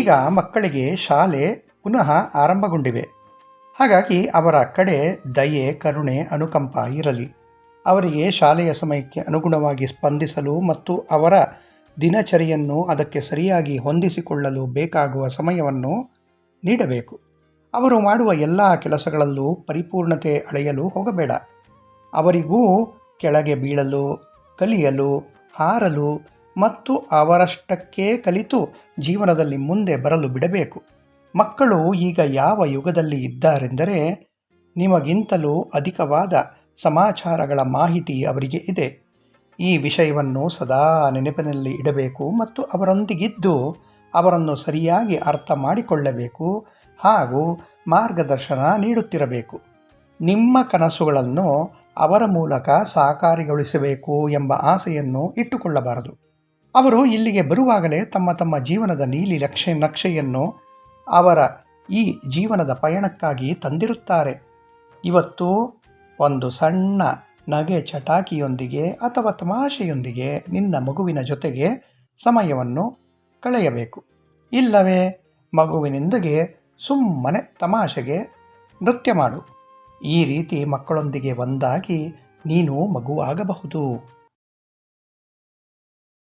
ಈಗ ಮಕ್ಕಳಿಗೆ ಶಾಲೆ ಪುನಃ ಆರಂಭಗೊಂಡಿವೆ. ಹಾಗಾಗಿ ಅವರ ಕಡೆ ದಯೆ, ಕರುಣೆ, ಅನುಕಂಪ ಇರಲಿ. ಅವರಿಗೆ ಶಾಲೆಯ ಸಮಯಕ್ಕೆ ಅನುಗುಣವಾಗಿ ಸ್ಪಂದಿಸಲು ಮತ್ತು ಅವರ ದಿನಚರಿಯನ್ನು ಅದಕ್ಕೆ ಸರಿಯಾಗಿ ಹೊಂದಿಸಿಕೊಳ್ಳಲು ಬೇಕಾಗುವ ಸಮಯವನ್ನು ನೀಡಬೇಕು. ಅವರು ಮಾಡುವ ಎಲ್ಲ ಕೆಲಸಗಳಲ್ಲೂ ಪರಿಪೂರ್ಣತೆ ಅಳೆಯಲು ಹೋಗಬೇಡ. ಅವರಿಗೂ ಕೆಳಗೆ ಬೀಳಲು, ಕಲಿಯಲು, ಹಾರಲು ಮತ್ತು ಅವರಷ್ಟಕ್ಕೆ ಕಲಿತು ಜೀವನದಲ್ಲಿ ಮುಂದೆ ಬರಲು ಬಿಡಬೇಕು. ಮಕ್ಕಳು ಈಗ ಯಾವ ಯುಗದಲ್ಲಿ ಇದ್ದಾರೆಂದರೆ, ನಿಮಗಿಂತಲೂ ಅಧಿಕವಾದ ಸಮಾಚಾರಗಳ ಮಾಹಿತಿ ಅವರಿಗೆ ಇದೆ. ಈ ವಿಷಯವನ್ನು ಸದಾ ನೆನಪಿನಲ್ಲಿ ಇಡಬೇಕು ಮತ್ತು ಅವರೊಂದಿಗಿದ್ದು ಅವರನ್ನು ಸರಿಯಾಗಿ ಅರ್ಥ ಮಾಡಿಕೊಳ್ಳಬೇಕು ಹಾಗೂ ಮಾರ್ಗದರ್ಶನ ನೀಡುತ್ತಿರಬೇಕು. ನಿಮ್ಮ ಕನಸುಗಳನ್ನು ಅವರ ಮೂಲಕ ಸಾಕಾರಗೊಳಿಸಬೇಕು ಎಂಬ ಆಸೆಯನ್ನು ಇಟ್ಟುಕೊಳ್ಳಬಾರದು. ಅವರು ಇಲ್ಲಿಗೆ ಬರುವಾಗಲೇ ತಮ್ಮ ತಮ್ಮ ಜೀವನದ ನೀಲಿ ನಕ್ಷೆಯನ್ನು ಅವರ ಈ ಜೀವನದ ಪಯಣಕ್ಕಾಗಿ ತಂದಿರುತ್ತಾರೆ. ಇವತ್ತು ಒಂದು ಸಣ್ಣ ನಗೆ ಚಟಾಕಿಯೊಂದಿಗೆ ಅಥವಾ ತಮಾಷೆಯೊಂದಿಗೆ ನಿನ್ನ ಮಗುವಿನ ಜೊತೆಗೆ ಸಮಯವನ್ನು ಕಳೆಯಬೇಕು. ಇಲ್ಲವೇ ಮಗುವಿನೊಂದಿಗೆ ಸುಮ್ಮನೆ ತಮಾಷೆಗೆ ನೃತ್ಯ ಮಾಡು. ಈ ರೀತಿ ಮಕ್ಕಳೊಂದಿಗೆ ಒಂದಾಗಿ ನೀನು ಮಗುವಾಗಬಹುದು.